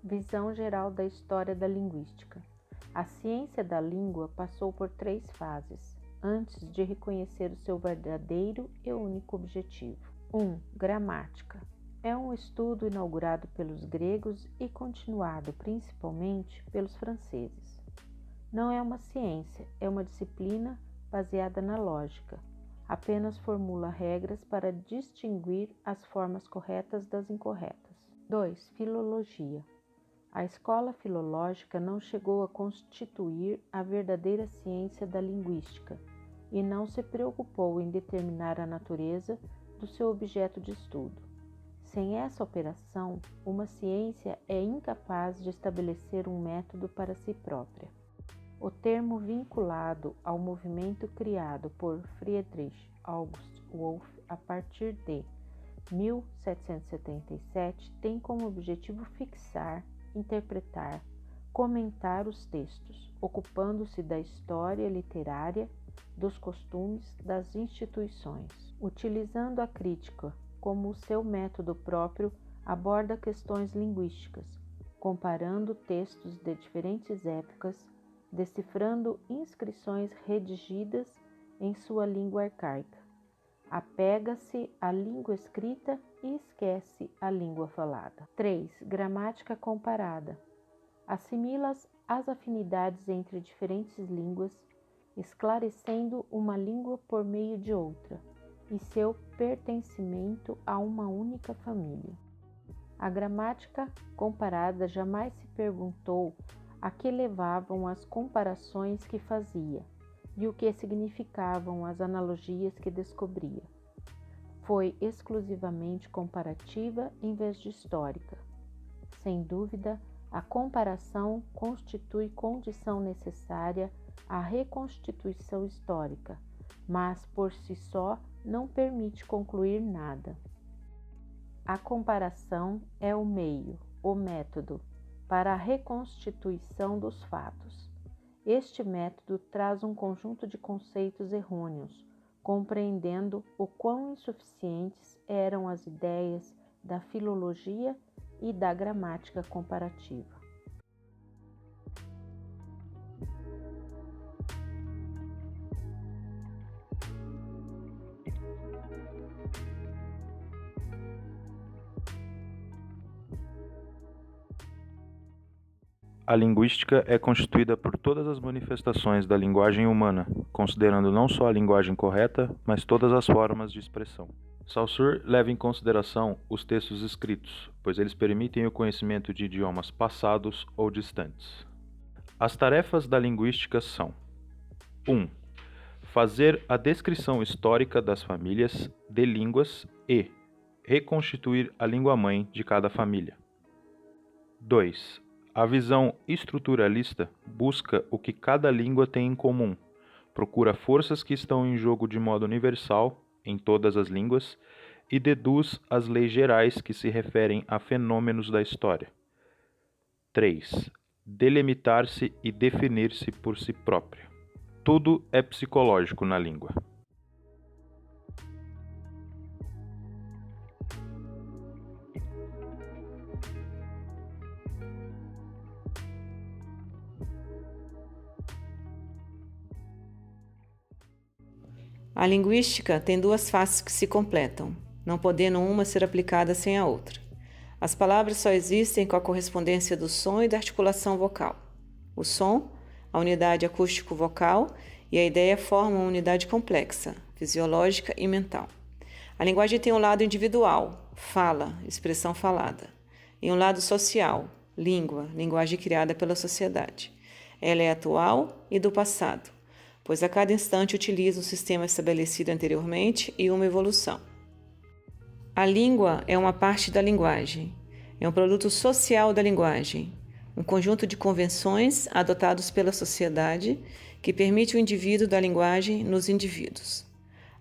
Visão geral da história da linguística. A ciência da língua passou por 3 fases, antes de reconhecer o seu verdadeiro e único objetivo. 1. Gramática. É um estudo inaugurado pelos gregos e continuado principalmente pelos franceses. Não é uma ciência, é uma disciplina baseada na lógica. Apenas formula regras para distinguir as formas corretas das incorretas. 2. Filologia. A escola filológica não chegou a constituir a verdadeira ciência da linguística e não se preocupou em determinar a natureza do seu objeto de estudo. Sem essa operação, uma ciência é incapaz de estabelecer um método para si própria. O termo vinculado ao movimento criado por Friedrich August Wolff a partir de 1777 tem como objetivo fixar, interpretar, comentar os textos, ocupando-se da história literária, dos costumes, das instituições. Utilizando a crítica como o seu método próprio, aborda questões linguísticas, comparando textos de diferentes épocas, decifrando inscrições redigidas em sua língua arcaica. Apega-se à língua escrita e esquece a língua falada. 3. Gramática comparada. Assimila as afinidades entre diferentes línguas, esclarecendo uma língua por meio de outra e seu pertencimento a uma única família. A gramática comparada jamais se perguntou a que levavam as comparações que fazia e o que significavam as analogias que descobria. Foi exclusivamente comparativa em vez de histórica. Sem dúvida, a comparação constitui condição necessária à reconstituição histórica, mas por si só não permite concluir nada. A comparação é o meio, o método, para a reconstituição dos fatos. Este método traz um conjunto de conceitos errôneos, compreendendo o quão insuficientes eram as ideias da filologia e da gramática comparativa. A linguística é constituída por todas as manifestações da linguagem humana, considerando não só a linguagem correta, mas todas as formas de expressão. Saussure leva em consideração os textos escritos, pois eles permitem o conhecimento de idiomas passados ou distantes. As tarefas da linguística são: 1. Fazer a descrição histórica das famílias de línguas e reconstituir a língua-mãe de cada família. 2. A visão estruturalista busca o que cada língua tem em comum, procura forças que estão em jogo de modo universal em todas as línguas e deduz as leis gerais que se referem a fenômenos da história. 3. Delimitar-se e definir-se por si própria. Tudo é psicológico na língua. A linguística tem 2 faces que se completam, não podendo uma ser aplicada sem a outra. As palavras só existem com a correspondência do som e da articulação vocal. O som, a unidade acústico-vocal, e a ideia formam uma unidade complexa, fisiológica e mental. A linguagem tem um lado individual, fala, expressão falada, e um lado social, língua, linguagem criada pela sociedade. Ela é atual e do passado, pois a cada instante utiliza um sistema estabelecido anteriormente e uma evolução. A língua é uma parte da linguagem, é um produto social da linguagem, um conjunto de convenções adotados pela sociedade que permite o indivíduo da linguagem nos indivíduos.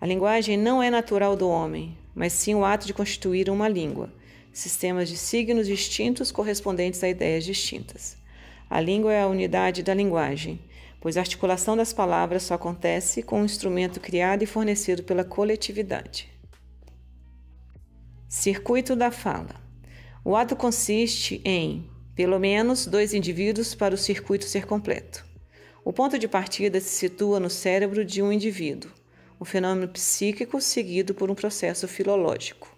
A linguagem não é natural do homem, mas sim o ato de constituir uma língua, sistemas de signos distintos correspondentes a ideias distintas. A língua é a unidade da linguagem, pois a articulação das palavras só acontece com um instrumento criado e fornecido pela coletividade. Circuito da fala. O ato consiste em Pelo menos 2 indivíduos para o circuito ser completo. O ponto de partida se situa no cérebro de um indivíduo, um fenômeno psíquico seguido por um processo filológico.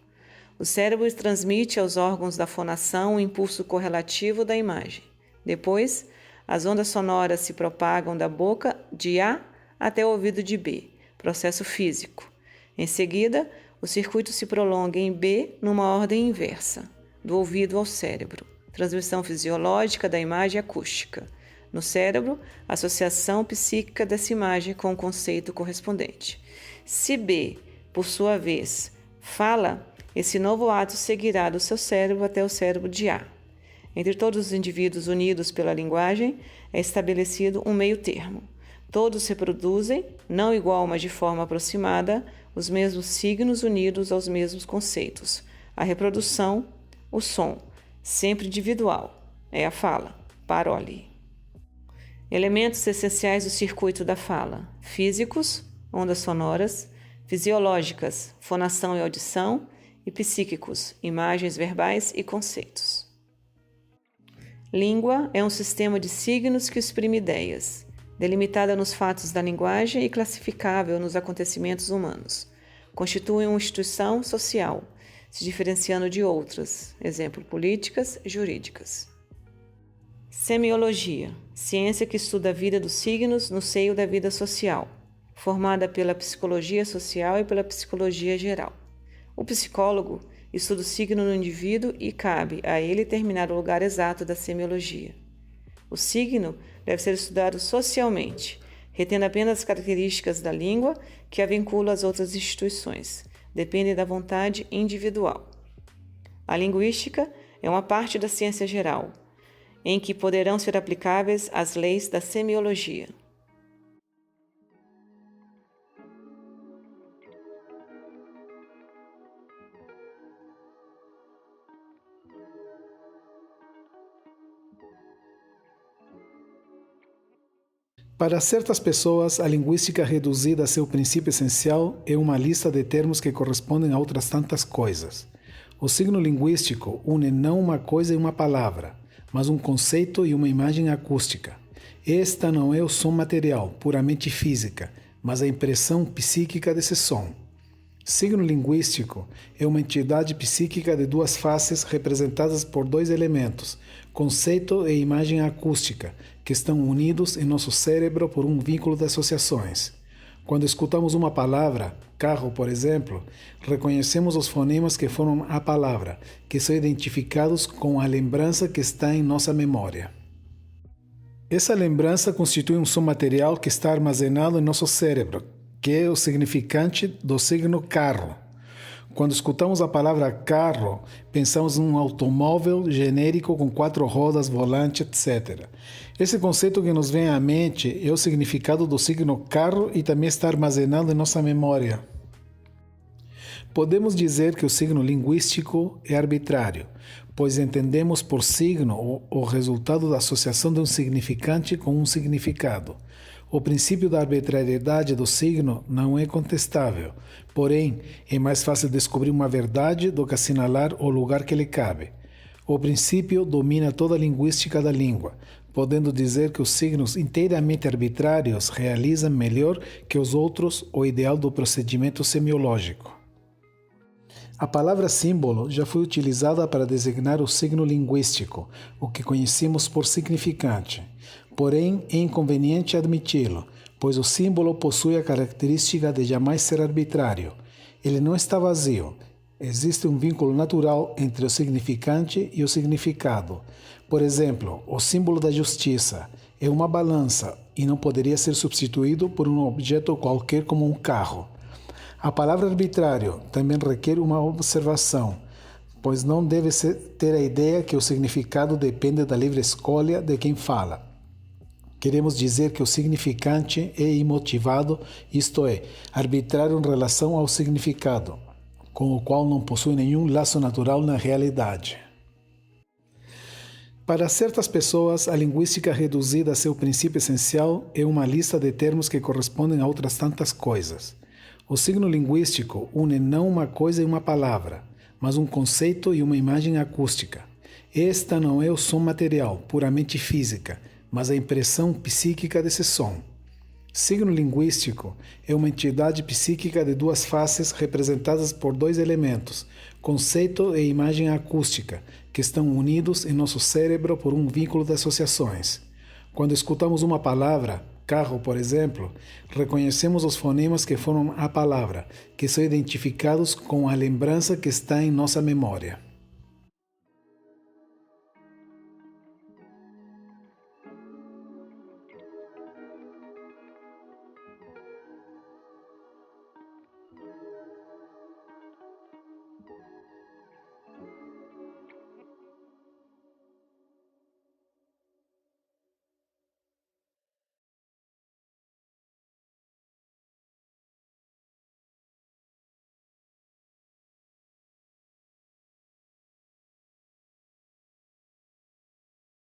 O cérebro transmite aos órgãos da fonação o impulso correlativo da imagem. Depois, as ondas sonoras se propagam da boca de A até o ouvido de B, processo físico. Em seguida, o circuito se prolonga em B numa ordem inversa, do ouvido ao cérebro. Transmissão fisiológica da imagem acústica. No cérebro, associação psíquica dessa imagem com o conceito correspondente. Se B, por sua vez, fala, esse novo ato seguirá do seu cérebro até o cérebro de A. Entre todos os indivíduos unidos pela linguagem, é estabelecido um meio termo. Todos reproduzem, não igual, mas de forma aproximada, os mesmos signos unidos aos mesmos conceitos. A reprodução, o som, sempre individual, é a fala, parole. Elementos essenciais do circuito da fala: físicos, ondas sonoras, fisiológicas, fonação e audição, e psíquicos, imagens verbais e conceitos. Língua é um sistema de signos que exprime ideias, delimitada nos fatos da linguagem e classificável nos acontecimentos humanos. Constitui uma instituição social, se diferenciando de outras, exemplo, políticas e jurídicas. Semiologia, ciência que estuda a vida dos signos no seio da vida social, formada pela psicologia social e pela psicologia geral. O psicólogo estuda o signo no indivíduo e cabe a ele determinar o lugar exato da semiologia. O signo deve ser estudado socialmente, retendo apenas as características da língua que a vinculam às outras instituições. Depende da vontade individual. A linguística é uma parte da ciência geral, em que poderão ser aplicáveis as leis da semiologia. Para certas pessoas, a linguística reduzida a seu princípio essencial é uma lista de termos que correspondem a outras tantas coisas. O signo linguístico une não uma coisa e uma palavra, mas um conceito e uma imagem acústica. Esta não é o som material, puramente física, mas a impressão psíquica desse som. Signo linguístico é uma entidade psíquica de 2 faces representadas por 2 elementos, conceito e imagem acústica, que estão unidos em nosso cérebro por um vínculo de associações. Quando escutamos uma palavra, carro, por exemplo, reconhecemos os fonemas que formam a palavra, que são identificados com a lembrança que está em nossa memória. Essa lembrança constitui um som material que está armazenado em nosso cérebro, que é o significante do signo carro. Quando escutamos a palavra carro, pensamos em um automóvel genérico com 4 rodas, volante, etc. Esse conceito que nos vem à mente é o significado do signo carro e também está armazenado em nossa memória. Podemos dizer que o signo linguístico é arbitrário, pois entendemos por signo o resultado da associação de um significante com um significado. O princípio da arbitrariedade do signo não é contestável, porém, é mais fácil descobrir uma verdade do que assinalar o lugar que lhe cabe. O princípio domina toda a linguística da língua, podendo dizer que os signos inteiramente arbitrários realizam melhor que os outros o ideal do procedimento semiológico. A palavra símbolo já foi utilizada para designar o signo linguístico, o que conhecemos por significante. Porém, é inconveniente admiti-lo, pois o símbolo possui a característica de jamais ser arbitrário. Ele não está vazio. Existe um vínculo natural entre o significante e o significado. Por exemplo, o símbolo da justiça é uma balança e não poderia ser substituído por um objeto qualquer como um carro. A palavra arbitrário também requer uma observação, pois não deve ter a ideia que o significado depende da livre escolha de quem fala. Queremos dizer que o significante é imotivado, isto é, arbitrário em relação ao significado, com o qual não possui nenhum laço natural na realidade. Para certas pessoas, a linguística reduzida a seu princípio essencial é uma lista de termos que correspondem a outras tantas coisas. O signo linguístico une não uma coisa e uma palavra, mas um conceito e uma imagem acústica. Esta não é o som material, puramente física, mas a impressão psíquica desse som. Signo linguístico é uma entidade psíquica de duas faces representadas por dois elementos, conceito e imagem acústica, que estão unidos em nosso cérebro por um vínculo de associações. Quando escutamos uma palavra, carro, por exemplo, reconhecemos os fonemas que formam a palavra, que são identificados com a lembrança que está em nossa memória.